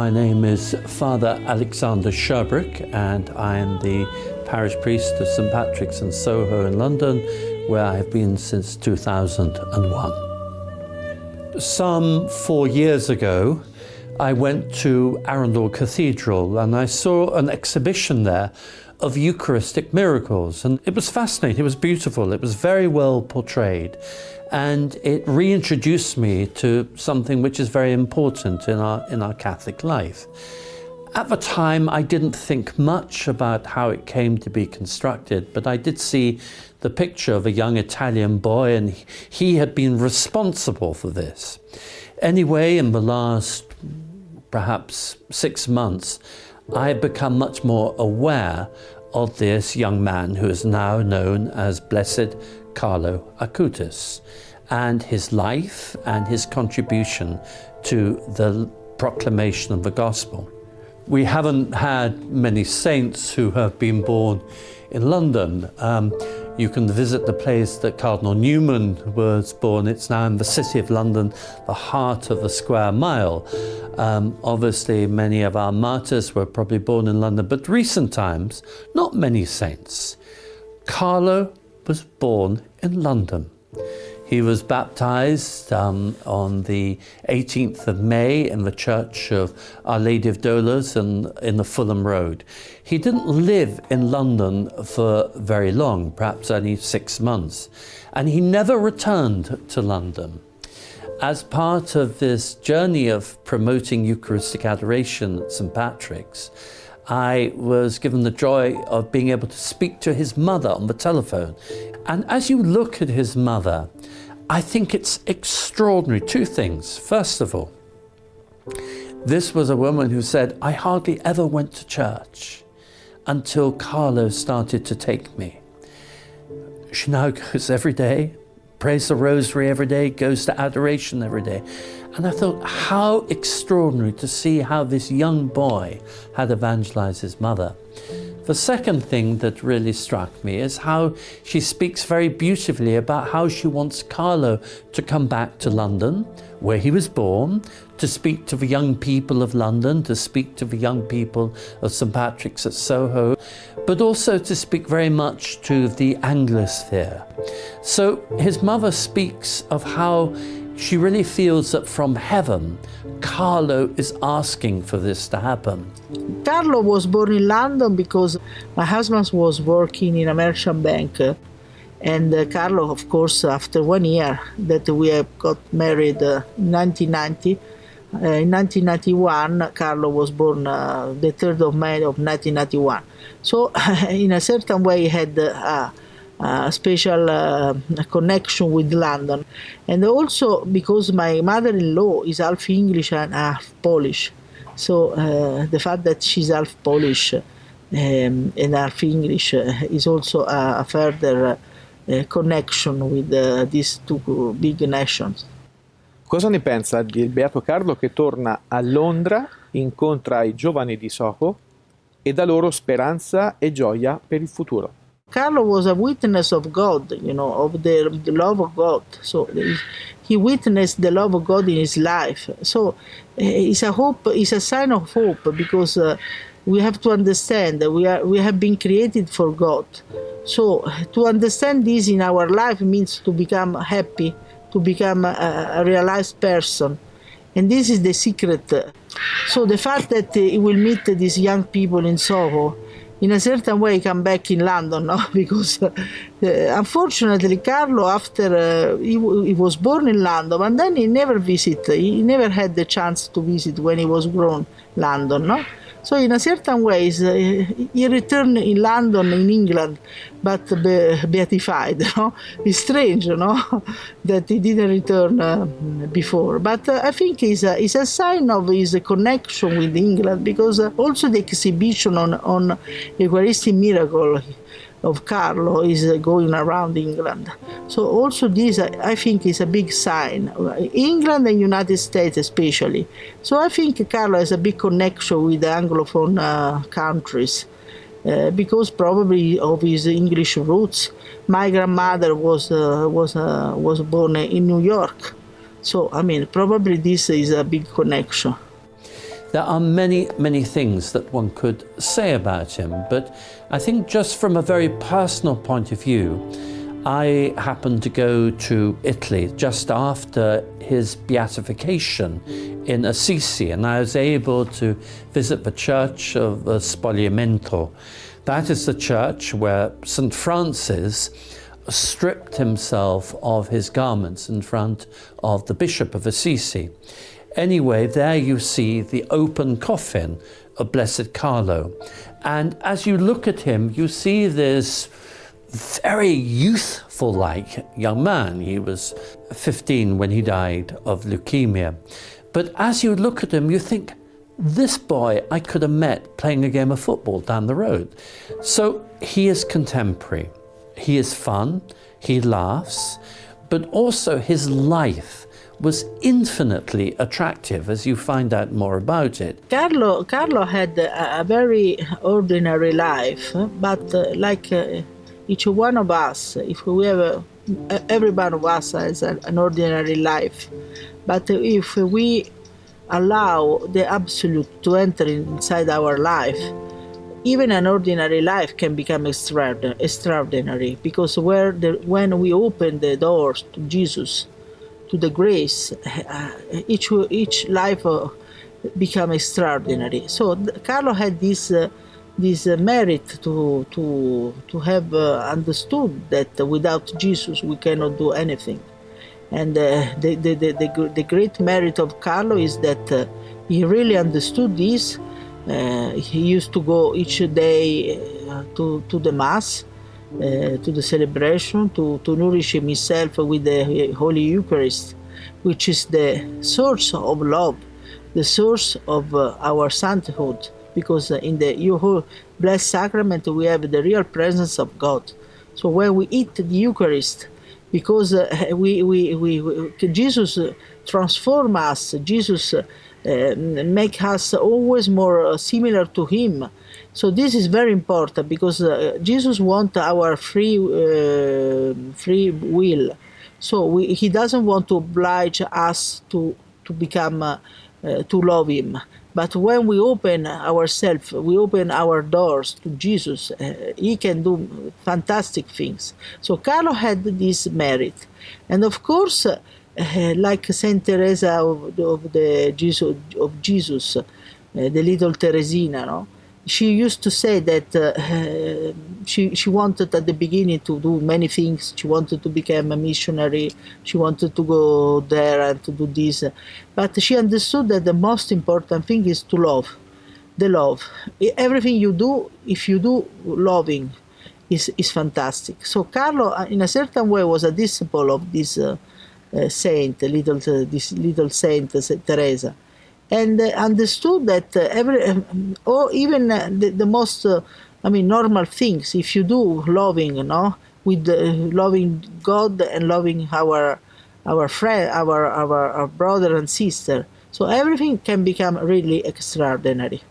My name is Father Alexander Sherbrick, and I am the parish priest of St Patrick's in Soho in London, where I have been since 2001. Some 4 years ago, I went to Arundel Cathedral and I saw an exhibition there of Eucharistic miracles, and it was fascinating, it was beautiful, it was very well portrayed, and it reintroduced me to something which is very important in our Catholic life. At the time, I didn't think much about how it came to be constructed, but I did see the picture of a young Italian boy, and he had been responsible for this. Anyway, in the last perhaps 6 months, I have become much more aware of this young man who is now known as Blessed Carlo Acutis, and his life and his contribution to the proclamation of the gospel. We haven't had many saints who have been born in London. You can visit the place that Cardinal Newman was born. It's now in the city of London, the heart of the square mile. Obviously, many of our martyrs were probably born in London, but recent times, not many saints. Carlo was born in London. He was baptized on the 18th of May in the church of Our Lady of Dolours in the Fulham Road. He didn't live in London for very long, perhaps only 6 months, and he never returned to London. As part of this journey of promoting Eucharistic adoration at St Patrick's, I was given the joy of being able to speak to his mother on the telephone. And as you look at his mother, I think it's extraordinary. Two things. First of all, this was a woman who said, I hardly ever went to church until Carlo started to take me. She now goes every day, prays the rosary every day, goes to adoration every day. And I thought, how extraordinary to see how this young boy had evangelized his mother. The second thing that really struck me is how she speaks very beautifully about how she wants Carlo to come back to London, where he was born, to speak to the young people of London, to speak to the young people of St Patrick's at Soho, but also to speak very much to the Anglosphere. So his mother speaks of how she really feels that from heaven, Carlo is asking for this to happen. Carlo was born in London because my husband was working in a merchant bank. And Carlo, of course, after 1 year that we have got married in 1990, in 1991, Carlo was born the 3rd of May of 1991. So in a certain way, he had a special connection with London. And also because my mother-in-law is half English and half Polish. So the fact that she's half Polish and half English is also a further connection with these two big nations. Cosa ne pensa del Beato Carlo che torna a Londra, incontra i giovani di Soho e dà loro speranza e gioia per il futuro? Carlo was a witness of God, you know, of the love of God. So he witnessed the love of God in his life. So it's a hope, it's a sign of hope, because we have to understand that we have been created for God. So to understand this in our life means to become happy, to become a realized person. And this is the secret. So the fact that he will meet these young people in Soho, in a certain way come back in London, no? Because unfortunately Carlo, after he was born in London, but then he never had the chance to visit when he was grown London, no? So in a certain ways, he returned in London, in England, but beatified. No? It's strange, no? That he didn't return before. But I think it's a sign of his connection with England, because also the exhibition on Eucharistic miracle of Carlo is going around England. So also this, I think, is a big sign. England and United States especially. So I think Carlo has a big connection with the Anglophone countries because probably of his English roots. My grandmother was born in New York. So, I mean, probably this is a big connection. There are many, many things that one could say about him, but I think just from a very personal point of view, I happened to go to Italy just after his beatification in Assisi, and I was able to visit the church of the Spogliamento. That is the church where St. Francis stripped himself of his garments in front of the Bishop of Assisi. Anyway, there you see the open coffin of Blessed Carlo. And as you look at him, you see this very youthful-like young man. He was 15 when he died of leukemia. But as you look at him, you think, this boy I could have met playing a game of football down the road. So he is contemporary. He is fun, he laughs, but also his life was infinitely attractive as you find out more about it. Carlo had a very ordinary life, but like each one of us, if we have every one of us has an ordinary life, but if we allow the absolute to enter inside our life, even an ordinary life can become extraordinary, because when we open the doors to Jesus, to the grace, each life become extraordinary. So Carlo had this merit to have understood that without Jesus we cannot do anything. And the great merit of Carlo is that he really understood this. He used to go each day to the Mass, to the celebration, to nourish himself with the Holy Eucharist, which is the source of love, the source of our sainthood, because in the Blessed Sacrament we have the real presence of God. So when we eat the Eucharist, because Jesus transforms us, Jesus make us always more similar to Him. So this is very important, because Jesus wants our free will. So He doesn't want to oblige us to become to love Him. But when we open ourselves, we open our doors to Jesus, He can do fantastic things. So Carlo had this merit. And of course, like Saint Teresa of Jesus, the little Teresina, no? She used to say that she wanted at the beginning to do many things. She wanted to become a missionary. She wanted to go there and to do this. But she understood that the most important thing is to love. The love. Everything you do, if you do loving, is fantastic. So Carlo, in a certain way, was a disciple of this saint, this little saint, Teresa. And understood that even the most, normal things, if you do loving, with loving God and loving our friend, our brother and sister, so everything can become really extraordinary.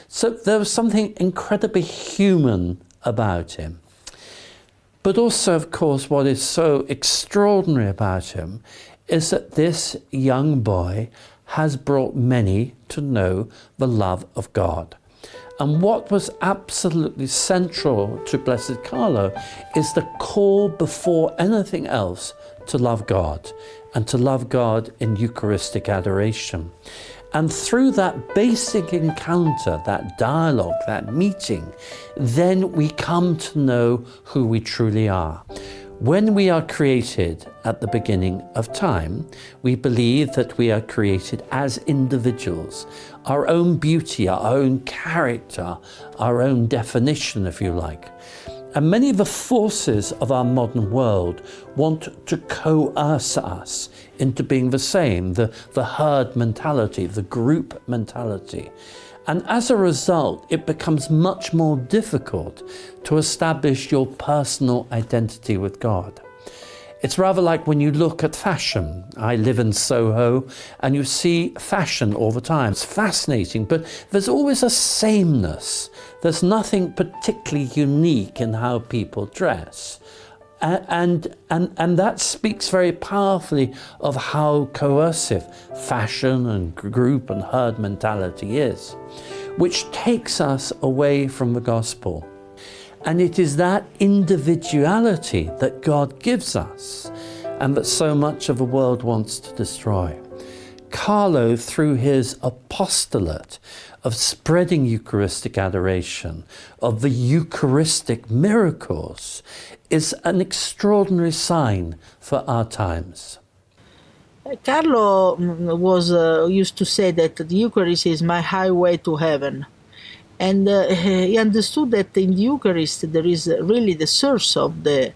So there was something incredibly human about him. But also, of course, what is so extraordinary about him is that this young boy has brought many to know the love of God. And what was absolutely central to Blessed Carlo is the call before anything else to love God, and to love God in Eucharistic adoration. And through that basic encounter, that dialogue, that meeting, then we come to know who we truly are. When we are created at the beginning of time, we believe that we are created as individuals, our own beauty, our own character, our own definition, if you like. And many of the forces of our modern world want to coerce us into being the same, the herd mentality, the group mentality. And as a result, it becomes much more difficult to establish your personal identity with God. It's rather like when you look at fashion. I live in Soho, and you see fashion all the time. It's fascinating, but there's always a sameness. There's nothing particularly unique in how people dress. And that speaks very powerfully of how coercive fashion and group and herd mentality is, which takes us away from the gospel. And it is that individuality that God gives us and that so much of the world wants to destroy. Carlo, through his apostolate of spreading Eucharistic adoration, of the Eucharistic miracles, is an extraordinary sign for our times. Carlo used to say that the Eucharist is my highway to heaven. And he understood that in the Eucharist there is really the source of the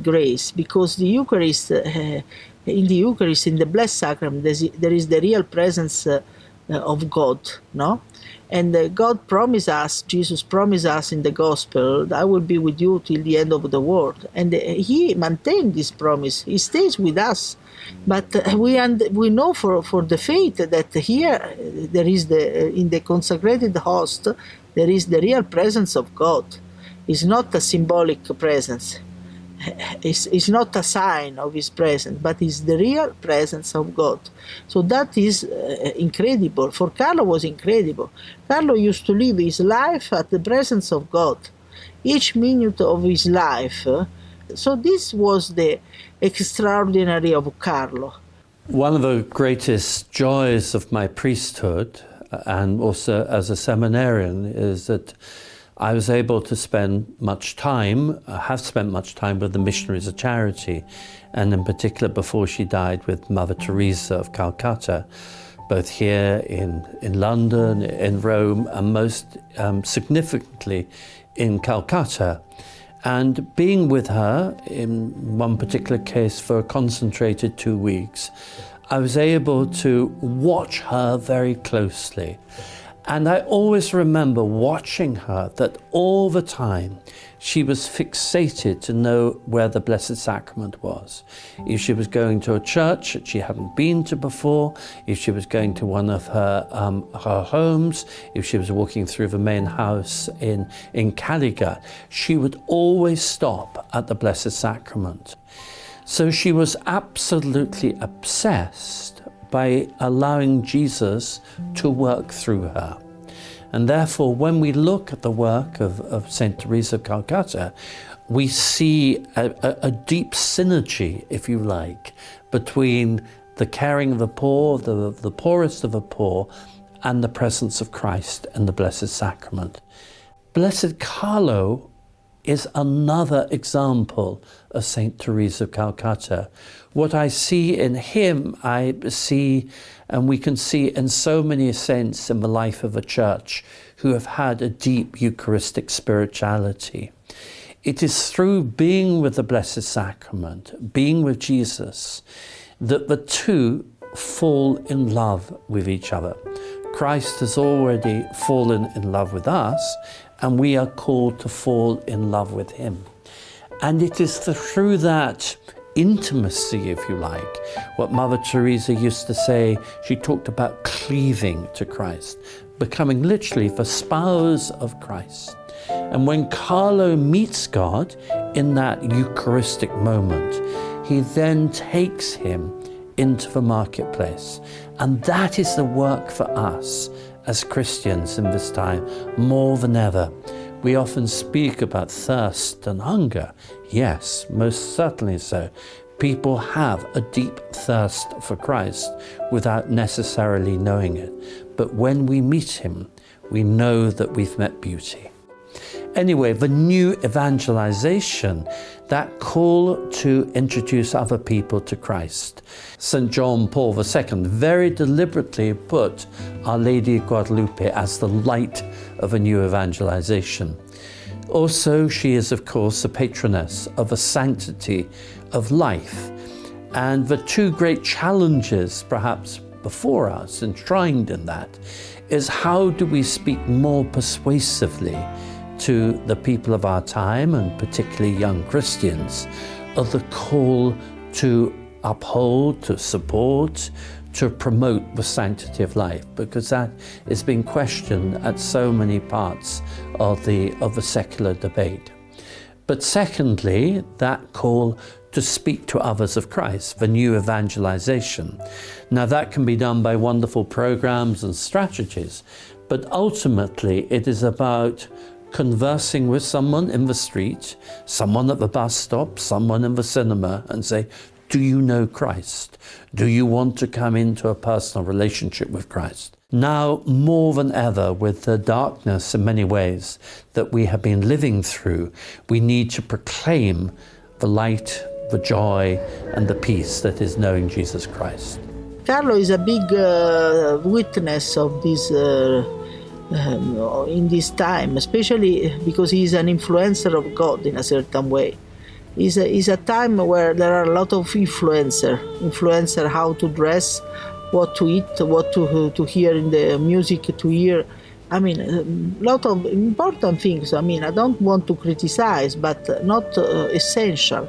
grace, because the Eucharist, in the Blessed Sacrament, there is the real presence of God, no? And God promised us, Jesus promised us in the Gospel, I will be with you till the end of the world. And he maintained this promise. He stays with us. But we know for the faith that here there is in the consecrated host, there is the real presence of God. It's not a symbolic presence. It's not a sign of his presence, but it's the real presence of God. So that is incredible. For Carlo, was incredible. Carlo used to live his life at the presence of God, each minute of his life. So this was the extraordinary of Carlo. One of the greatest joys of my priesthood, and also as a seminarian, is that I was able to have spent much time with the Missionaries of Charity, and in particular before she died with Mother Teresa of Calcutta, both here in London, in Rome, and most significantly in Calcutta. And being with her, in one particular case for a concentrated 2 weeks, I was able to watch her very closely. And I always remember watching her that all the time she was fixated to know where the Blessed Sacrament was. If she was going to a church that she hadn't been to before, if she was going to one of her homes, if she was walking through the main house in Caliga, she would always stop at the Blessed Sacrament. So she was absolutely obsessed by allowing Jesus to work through her. And therefore, when we look at the work of St. Teresa of Calcutta, we see a deep synergy, if you like, between the caring of the poor, the poorest of the poor, and the presence of Christ and the Blessed Sacrament. Blessed Carlo is another example of St. Teresa of Calcutta. What I see in him, I see, and we can see in so many saints in the life of a church who have had a deep Eucharistic spirituality. It is through being with the Blessed Sacrament, being with Jesus, that the two fall in love with each other. Christ has already fallen in love with us, and we are called to fall in love with him. And it is through that intimacy, if you like, what Mother Teresa used to say, she talked about cleaving to Christ, becoming literally the spouse of Christ. And when Carlo meets God in that Eucharistic moment, he then takes him into the marketplace. And that is the work for us as Christians in this time, more than ever. We often speak about thirst and hunger. Yes, most certainly so. People have a deep thirst for Christ without necessarily knowing it. But when we meet him, we know that we've met beauty. Anyway, the new evangelization, that call to introduce other people to Christ. St. John Paul II very deliberately put Our Lady of Guadalupe as the light of a new evangelization. Also, she is, of course, the patroness of the sanctity of life. And the two great challenges, perhaps before us, enshrined in that, is how do we speak more persuasively to the people of our time, and particularly young Christians, of the call to uphold, to support, to promote the sanctity of life, because that is being questioned at so many parts of the secular debate. But secondly, that call to speak to others of Christ, the new evangelization. Now that can be done by wonderful programs and strategies, but ultimately it is about conversing with someone in the street, someone at the bus stop, someone in the cinema, and say, do you know Christ? Do you want to come into a personal relationship with Christ? Now, more than ever, with the darkness in many ways that we have been living through, we need to proclaim the light, the joy, and the peace that is knowing Jesus Christ. Carlo is a big witness of this in this time, especially because he is an influencer of God in a certain way. It's a time where there are a lot of influencer how to dress, what to eat, what to hear in the music to hear. I mean, a lot of important things. I mean, I don't want to criticize, but not essential.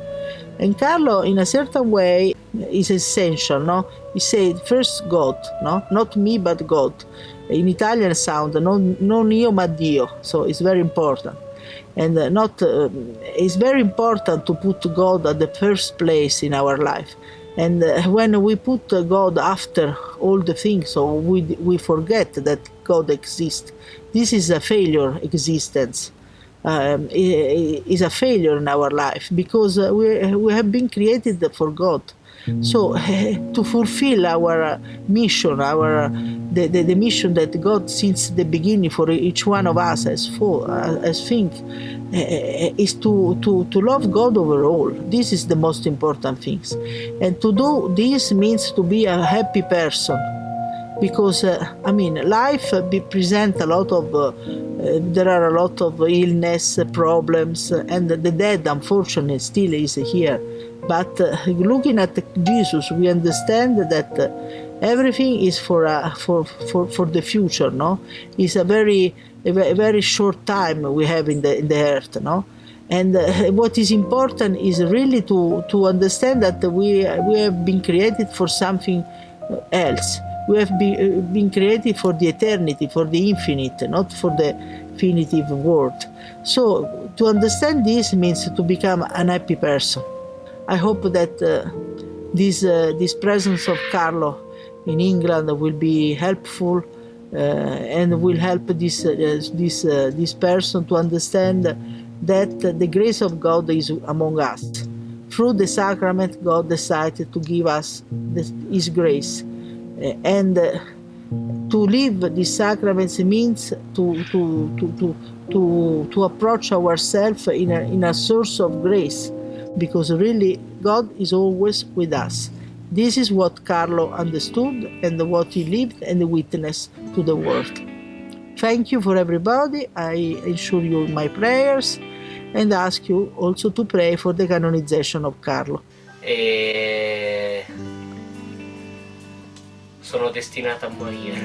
And Carlo, in a certain way, is essential, no? He said, first God, no? Not me, but God. In Italian sound, non io, ma Dio. So it's very important. And it's very important to put God at the first place in our life. And when we put God after all the things, so we forget that God exists. This is a failure existence. Is a failure in our life because we have been created for God. So to fulfill our mission, the mission that God since the beginning for each one of us is to love God overall. This is the most important things, and to do this means to be a happy person. Because life presents a lot of there are a lot of illness, problems, and the dead, unfortunately, still is here. But looking at Jesus, we understand that everything is for the future. No, it's a very short time we have in the earth. No. And what is important is really to understand that we have been created for something else. We have been created for the eternity, for the infinite, not for the definitive word. So to understand this means to become an happy person. I hope that this presence of Carlo in England will be helpful and will help this person to understand that the grace of God is among us. Through the sacrament, God decided to give us His grace. And to live these sacraments means to approach ourselves in a source of grace, because really God is always with us. This is what Carlo understood and what he lived and witnessed to the world. Thank you for everybody. I ensure you my prayers and ask you also to pray for the canonization of Carlo. Sono destinata a morire.